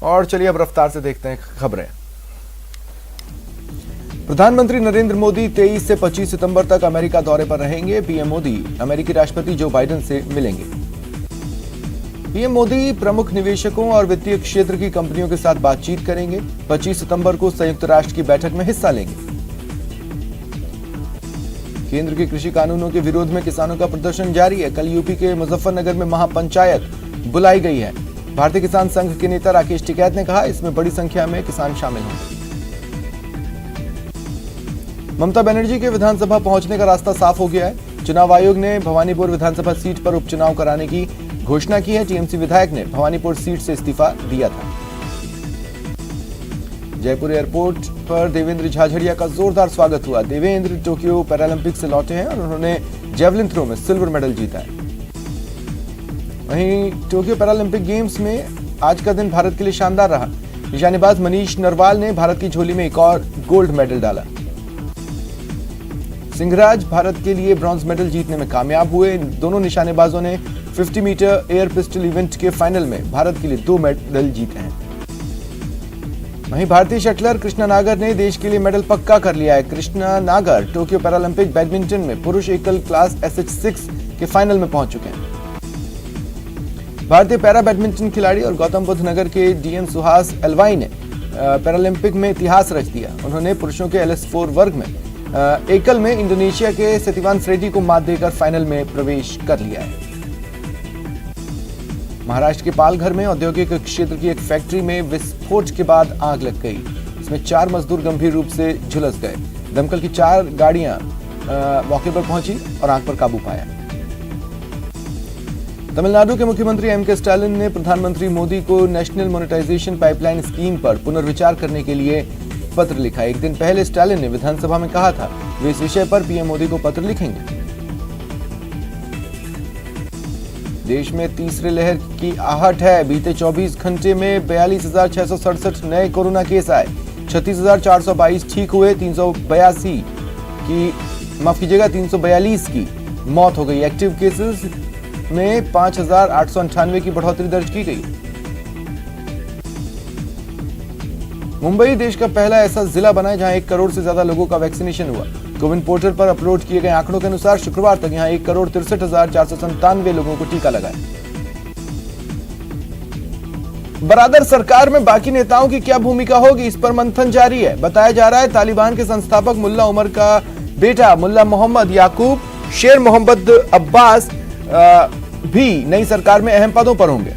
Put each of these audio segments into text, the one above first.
और चलिए अब रफ्तार से देखते हैं खबरें। प्रधानमंत्री नरेंद्र मोदी 23 से 25 सितंबर तक अमेरिका दौरे पर रहेंगे। पीएम मोदी अमेरिकी राष्ट्रपति जो बाइडेन से मिलेंगे। पीएम मोदी प्रमुख निवेशकों और वित्तीय क्षेत्र की कंपनियों के साथ बातचीत करेंगे। 25 सितंबर को संयुक्त राष्ट्र की बैठक में हिस्सा लेंगे। केंद्र के कृषि कानूनों के विरोध में किसानों का प्रदर्शन जारी है। कल यूपी के मुजफ्फरनगर में महापंचायत बुलाई गई है। भारतीय किसान संघ के नेता राकेश टिकैत ने कहा, इसमें बड़ी संख्या में किसान शामिल होंगे। ममता बनर्जी के विधानसभा पहुंचने का रास्ता साफ हो गया है। चुनाव आयोग ने भवानीपुर विधानसभा सीट पर उपचुनाव कराने की घोषणा की है। टीएमसी विधायक ने भवानीपुर सीट से इस्तीफा दिया था। जयपुर एयरपोर्ट पर देवेंद्र झाझड़िया का जोरदार स्वागत हुआ। देवेंद्र टोक्यो पैरालंपिक से लौटे हैं और उन्होंने जेवलिन थ्रो में सिल्वर मेडल जीता है। वहीं टोक्यो पैरालंपिक गेम्स में आज का दिन भारत के लिए शानदार रहा। निशानेबाज मनीष नरवाल ने भारत की झोली में एक और गोल्ड मेडल डाला। सिंहराज भारत के लिए ब्रॉन्ज मेडल जीतने में कामयाब हुए। दोनों निशानेबाजों ने 50 मीटर एयर पिस्टल इवेंट के फाइनल में भारत के लिए 2 मेडल जीते हैं। वहीं भारतीय शटलर कृष्णा नागर ने देश के लिए मेडल पक्का कर लिया है। कृष्णा नागर टोक्यो पैरालंपिक बैडमिंटन में पुरुष एकल क्लास SH6 के फाइनल में पहुंच चुके हैं। भारतीय पैरा बैडमिंटन खिलाड़ी और गौतम बुद्ध नगर के डीएम सुहास एलवाई ने पैरालंपिक में इतिहास रच दिया। उन्होंने पुरुषों के LS4 वर्ग में एकल में इंडोनेशिया के सतिवान फ्रेडी को मात देकर फाइनल में प्रवेश कर लिया है। महाराष्ट्र के पालघर में औद्योगिक क्षेत्र की एक फैक्ट्री में विस्फोट के बाद आग लग गई। इसमें 4 मजदूर गंभीर रूप से झुलस गए। दमकल की 4 गाड़ियां मौके पर पहुंची और आग पर काबू पाया। तमिलनाडु के मुख्यमंत्री M.K. स्टालिन ने प्रधानमंत्री मोदी को नेशनल मोनेटाइजेशन पाइपलाइन स्कीम पर पुनर्विचार करने के लिए पत्र लिखा। एक दिन पहले स्टालिन ने विधानसभा में कहा था वे इस विषय पर पीएम मोदी को पत्र लिखेंगे। देश में तीसरी लहर की आहट है। बीते 24 घंटे में 42,667 नए कोरोना केस आए। 36,422 ठीक हुए। 342 की मौत हो गई। एक्टिव केसेस में 5,898 की बढ़ोतरी दर्ज की गई। मुंबई देश का पहला ऐसा जिला बना है जहां 1 करोड़ से ज्यादा लोगों का वैक्सीनेशन हुआ। कोविन पोर्टल पर अपलोड किए गए आंकड़ों के अनुसार शुक्रवार तक यहां 1,63,497 लोगों को टीका लगा है। बरादर सरकार में बाकी नेताओं की क्या भूमिका होगी, इस पर मंथन जारी है। बताया जा रहा है तालिबान के संस्थापक मुल्ला उमर का बेटा मुल्ला मोहम्मद याकूब शेर मोहम्मद अब्बास भी नई सरकार में अहम पदों पर होंगे।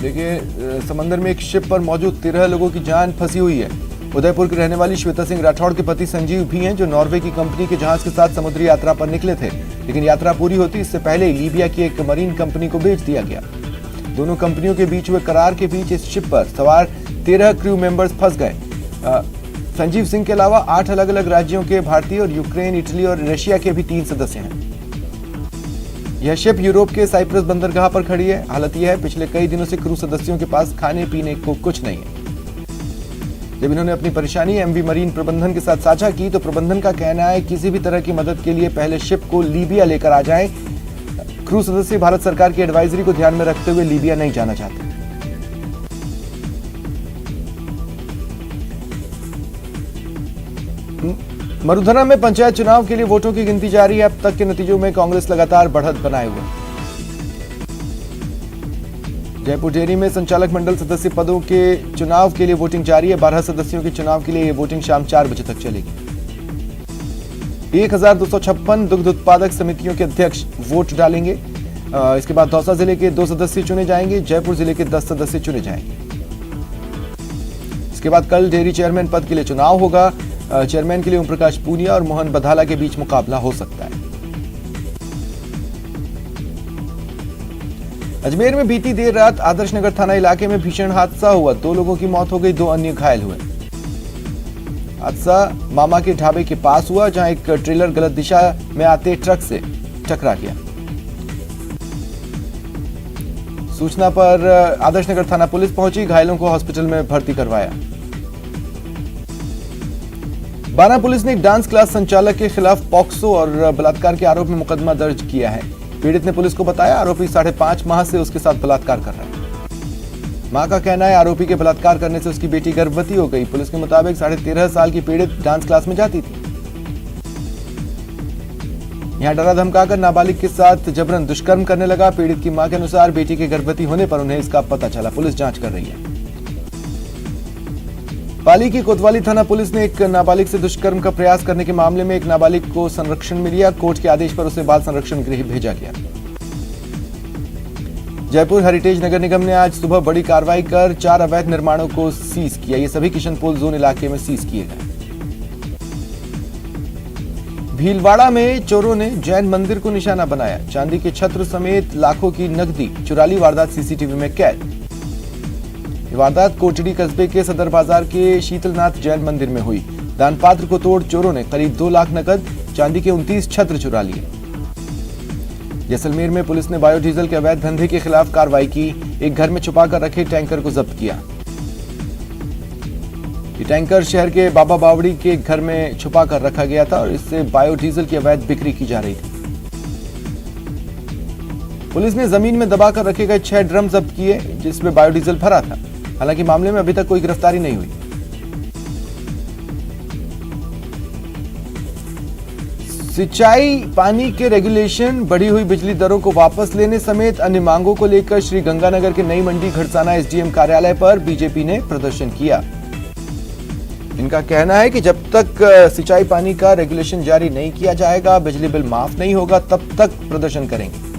देखिए, समंदर में एक शिप पर मौजूद 13 लोगों की जान फंसी हुई है। उदयपुर की रहने वाली श्वेता सिंह राठौड़ के पति संजीव भी हैं, जो नॉर्वे की कंपनी के जहाज के साथ समुद्री यात्रा पर निकले थे, लेकिन यात्रा पूरी होती इससे पहले ही लीबिया की एक मरीन कंपनी को बेच दिया गया। दोनों कंपनियों के बीच हुए करार के बीच इस शिप पर सवार 13 क्रू मेंबर्स फंस गए। संजीव सिंह के अलावा 8 अलग अलग राज्यों के भारतीय और यूक्रेन, इटली और रशिया के भी 3 सदस्य हैं। यह शिप यूरोप के साइप्रस बंदरगाह पर खड़ी है। हालत यह है, पिछले कई दिनों से क्रू सदस्यों के पास खाने पीने को कुछ नहीं है। जब इन्होंने अपनी परेशानी एमवी मरीन प्रबंधन के साथ साझा की तो प्रबंधन का कहना है किसी भी तरह की मदद के लिए पहले शिप को लीबिया लेकर आ जाएं। क्रू सदस्य भारत सरकार की एडवाइजरी को ध्यान में रखते हुए लीबिया नहीं जाना चाहते। मरुधना में पंचायत चुनाव के लिए वोटों की गिनती जारी है। अब तक के नतीजों में कांग्रेस लगातार बढ़त बनाए हुए। जयपुर डेयरी में संचालक मंडल सदस्य पदों के चुनाव के लिए वोटिंग जारी है। 12 सदस्यों के चुनाव के लिए ये वोटिंग शाम 4 बजे तक चलेगी। 1256 दुग्ध उत्पादक समितियों के अध्यक्ष वोट डालेंगे। इसके बाद दौसा जिले के 2 सदस्य चुने जाएंगे। जयपुर जिले के 10 सदस्य चुने जाएंगे। इसके बाद कल डेयरी चेयरमैन पद के लिए चुनाव होगा। चेयरमैन के लिए ओम प्रकाश पूनिया और मोहन बधाला के बीच मुकाबला हो सकता है। अजमेर में बीती देर रात आदर्श नगर थाना इलाके में भीषण हादसा हुआ। 2 लोगों की मौत हो गई, 2 अन्य घायल हुए। हादसा मामा के ढाबे के पास हुआ, जहां एक ट्रेलर गलत दिशा में आते ट्रक से टकरा गया। सूचना पर आदर्श नगर थाना पुलिस पहुंची, घायलों को हॉस्पिटल में भर्ती करवाया। बाना पुलिस ने एक डांस क्लास संचालक के खिलाफ पॉक्सो और बलात्कार के आरोप में मुकदमा दर्ज किया है। पीड़ित ने पुलिस को बताया आरोपी 5.5 माह से उसके साथ बलात्कार कर रहा है। मां का कहना है आरोपी के बलात्कार करने से उसकी बेटी गर्भवती हो गई। पुलिस के मुताबिक 13.5 साल की पीड़ित डांस क्लास में जाती थी। यहां डरा धमकाकर नाबालिग के साथ जबरन दुष्कर्म करने लगा। पीड़ित की मां के अनुसार बेटी के गर्भवती होने पर उन्हें इसका पता चला। पुलिस जांच कर रही है। पाली की कोतवाली थाना पुलिस ने एक नाबालिग से दुष्कर्म का प्रयास करने के मामले में एक नाबालिग को संरक्षण में लिया। कोर्ट के आदेश पर उसे बाल संरक्षण गृह भेजा गया। जयपुर हेरिटेज नगर निगम ने आज सुबह बड़ी कार्रवाई कर 4 अवैध निर्माणों को सीज किया। ये सभी किशनपोल जोन इलाके में सीज किए गए। भीलवाड़ा में चोरों ने जैन मंदिर को निशाना बनाया। चांदी के छत्र समेत लाखों की नकदी चुरा ली। वारदात सीसीटीवी में कैद। वारदात कोटड़ी कस्बे के सदर बाजार के शीतलनाथ जैन मंदिर में हुई। दानपात्र को तोड़ चोरों ने करीब 2 लाख नकद चांदी के 29 छत्र चुरा लिए। जैसलमेर में पुलिस ने बायोडीजल के अवैध धंधे के खिलाफ कार्रवाई की। एक घर में छुपाकर रखे टैंकर को जब्त किया। ये टैंकर शहर के बाबा बावड़ी के घर में छुपाकर रखा गया था और इससे बायोडीजल की अवैध बिक्री की जा रही थी। पुलिस ने जमीन में दबाकर रखे गए 6 ड्रम जब्त किए जिसमें बायोडीजल भरा था। हालांकि मामले में अभी तक कोई गिरफ्तारी नहीं हुई। सिंचाई पानी के रेगुलेशन, बढ़ी हुई बिजली दरों को वापस लेने समेत अन्य मांगों को लेकर श्री गंगानगर के नई मंडी घड़साना एसडीएम कार्यालय पर बीजेपी ने प्रदर्शन किया। इनका कहना है कि जब तक सिंचाई पानी का रेगुलेशन जारी नहीं किया जाएगा, बिजली बिल माफ नहीं होगा, तब तक प्रदर्शन करेंगे।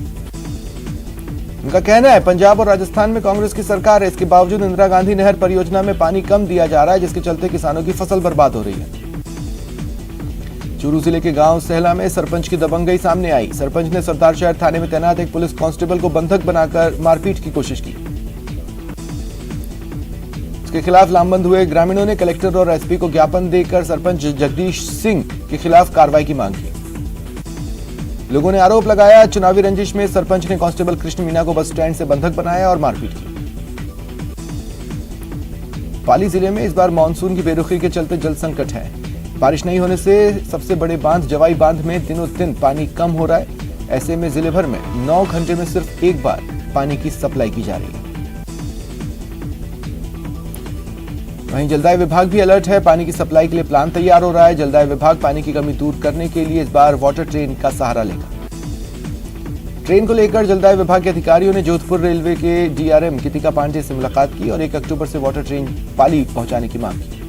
उनका कहना है पंजाब और राजस्थान में कांग्रेस की सरकार है, इसके बावजूद इंदिरा गांधी नहर परियोजना में पानी कम दिया जा रहा है, जिसके चलते किसानों की फसल बर्बाद हो रही है। चूरू जिले के गांव सहला में सरपंच की दबंगई सामने आई। सरपंच ने सरदार शहर थाने में तैनात एक पुलिस कांस्टेबल को बंधक बनाकर मारपीट की कोशिश की। इसके खिलाफ लामबंद हुए ग्रामीणों ने कलेक्टर और एसपी को ज्ञापन देकर सरपंच जगदीश सिंह के खिलाफ कार्रवाई की मांग की। लोगों ने आरोप लगाया चुनावी रंजिश में सरपंच ने कांस्टेबल कृष्ण मीना को बस स्टैंड से बंधक बनाया और मारपीट की। पाली जिले में इस बार मानसून की बेरुखी के चलते जल संकट है। बारिश नहीं होने से सबसे बड़े बांध जवाई बांध में दिनों दिन पानी कम हो रहा है। ऐसे में जिले भर में 9 घंटे में सिर्फ एक बार पानी की सप्लाई की जा रही है। वहीं जलदाय विभाग भी अलर्ट है। पानी की सप्लाई के लिए प्लान तैयार हो रहा है। जलदाय विभाग पानी की कमी दूर करने के लिए इस बार वाटर ट्रेन का सहारा लेगा। ट्रेन को लेकर जलदाय विभाग के अधिकारियों ने जोधपुर रेलवे के डीआरएम गीतिका पांडे से मुलाकात की और 1 अक्टूबर से वाटर ट्रेन पाली पहुंचाने की मांग की।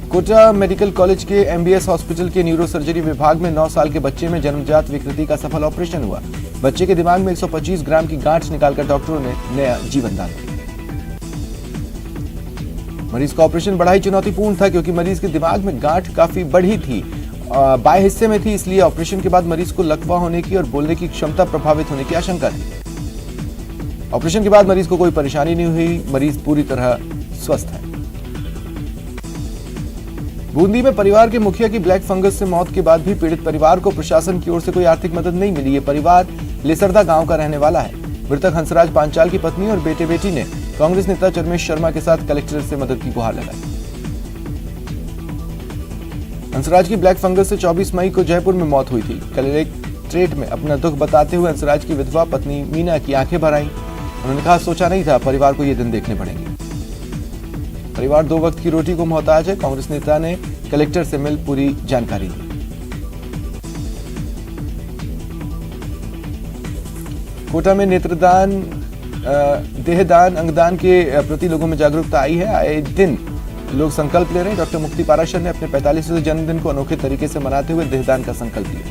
कोटा मेडिकल कॉलेज के एमबीएस हॉस्पिटल के न्यूरो सर्जरी विभाग में 9 साल के बच्चे में जन्मजात विकृति का सफल ऑपरेशन हुआ। बच्चे के दिमाग में 125 ग्राम की गांठ निकालकर डॉक्टरों ने नया जीवन दान दिया। मरीज का ऑपरेशन बड़ा ही चुनौतीपूर्ण था क्योंकि मरीज के दिमाग में गांठ काफी बड़ी थी, बाएं हिस्से में थी, इसलिए ऑपरेशन के बाद मरीज को लकवा होने की और बोलने की क्षमता प्रभावित होने की आशंका थी। ऑपरेशन के बाद मरीज को कोई परेशानी नहीं हुई। मरीज पूरी तरह स्वस्थ है। बूंदी में परिवार के मुखिया की ब्लैक फंगस से मौत के बाद भी पीड़ित परिवार को प्रशासन की ओर से कोई आर्थिक मदद नहीं मिली। ये परिवार लेसरदा गांव का रहने वाला है। मृतक हंसराज पांचाल की पत्नी और बेटे बेटी ने कांग्रेस नेता चरमेश शर्मा के साथ कलेक्टर से मदद की गुहार लगाई। हंसराज की ब्लैक फंगस से 24 मई को जयपुर में मौत हुई थी। कलेक्ट्रेट में अपना दुख बताते हुए हंसराज की विधवा पत्नी मीना की आंखें भर आईं। उन्होंने कहा, सोचा नहीं था परिवार को ये दिन देखने पड़ेंगे। परिवार 2 वक्त की रोटी को मोहताज है। कांग्रेस नेता ने कलेक्टर से मिल पूरी जानकारी दी। कोटा में नेत्रदान, देहदान, अंगदान के प्रति लोगों में जागरूकता आई है। आए दिन लोग संकल्प ले रहे हैं। डॉक्टर मुक्ति पाराशर ने अपने 45वें जन्मदिन को अनोखे तरीके से मनाते हुए देहदान का संकल्प लिया।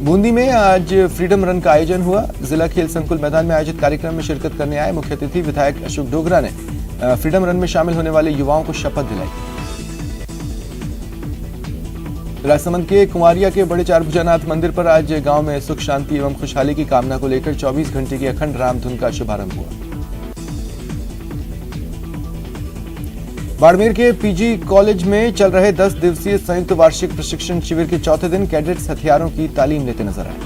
बूंदी में आज फ्रीडम रन का आयोजन हुआ। जिला खेल संकुल मैदान में आयोजित कार्यक्रम में शिरकत करने आए मुख्य अतिथि विधायक अशोक डोगरा ने फ्रीडम रन में शामिल होने वाले युवाओं को शपथ दिलाई। राजसमंद के कुमारिया के बड़े चारभुजानाथ मंदिर पर आज गांव में सुख शांति एवं खुशहाली की कामना को लेकर 24 घंटे की अखंड राम धुन का शुभारंभ हुआ। बाड़मेर के पीजी कॉलेज में चल रहे 10 दिवसीय संयुक्त वार्षिक प्रशिक्षण शिविर के चौथे दिन कैडेट्स हथियारों की तालीम लेते नजर आए।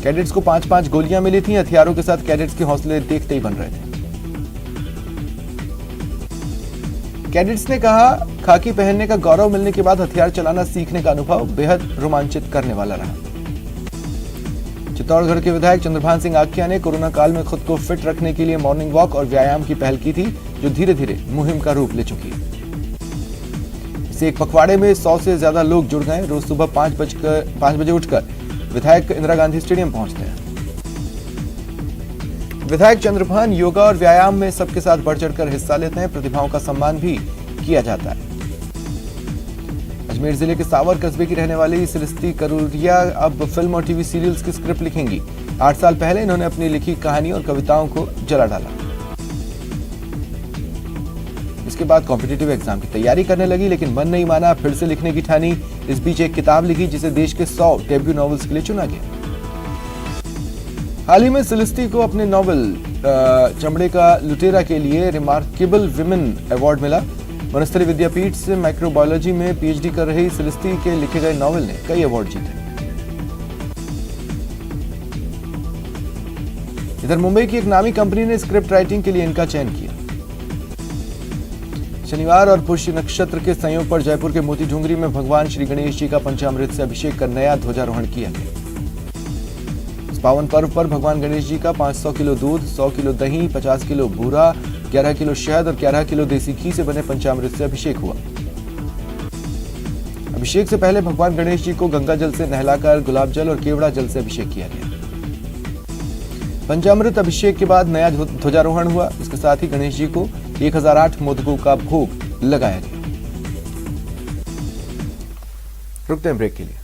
कैडेट्स को 5-5 गोलियां मिली थी। हथियारों के साथ कैडेट्स के हौसले देखते ही बन रहे थे। कैडेट्स ने कहा, खाकी पहनने का गौरव मिलने के बाद हथियार चलाना सीखने का अनुभव बेहद रोमांचित करने वाला रहा। चित्तौड़गढ़ के विधायक चंद्रभान सिंह आख्या ने कोरोना काल में खुद को फिट रखने के लिए मॉर्निंग वॉक और व्यायाम की पहल की थी, जो धीरे धीरे मुहिम का रूप ले चुकी है। इस एक पखवाड़े में 100 से ज्यादा लोग जुड़ गए। रोज सुबह 5 बजे उठकर विधायक इंदिरा गांधी स्टेडियम पहुंचते हैं। विधायक चंद्रभान योगा और व्यायाम में सबके साथ बढ़ चढ़कर हिस्सा लेते हैं। प्रतिभाओं का सम्मान भी किया जाता है। अजमेर जिले के सावर कस्बे की रहने वाली सिलिस्ती करूरिया अब फिल्म और टीवी सीरियल्स की स्क्रिप्ट लिखेंगी। 8 साल पहले इन्होंने अपनी लिखी कहानी और कविताओं को जला डाला। इसके बाद कॉम्पिटिटिव एग्जाम की तैयारी करने लगी, लेकिन मन नहीं माना, फिर से लिखने की ठानी। इस बीच एक किताब लिखी, जिसे देश के 100 डेब्यू नॉवेल्स के लिए चुना गया। हाल ही में सिलिस्ती को अपने नॉवेल चमड़े का लुटेरा के लिए रिमार्केबल विमेन अवार्ड मिला। वनस्थली विद्यापीठ से माइक्रोबायोलॉजी में पीएचडी कर रही सिलिस्ती के लिखे गए नॉवेल ने कई अवार्ड जीते। इधर मुंबई की एक नामी कंपनी ने स्क्रिप्ट राइटिंग के लिए इनका चयन किया। शनिवार और पुष्य नक्षत्र के संयोग पर जयपुर के मोती डूंगरी में भगवान श्री गणेश जी का पंचामृत से अभिषेक कर नया ध्वजारोहण किया गया। इस पावन पर्व पर भगवान गणेश जी का 500 किलो दूध, 100 किलो दही, 50 किलो बूरा, 11 किलो शहद और 11 किलो देसी घी से बने पंचामृत से अभिषेक हुआ। अभिषेक से पहले भगवान गणेश जी को गंगा जल से नहलाकर गुलाब जल और केवड़ा जल से अभिषेक किया गया। पंचामृत अभिषेक के बाद नया ध्वजारोहण हुआ। इसके साथ ही गणेश जी को 1008 मोदकों का भोग लगाया गया। रुकते हैं ब्रेक के लिए।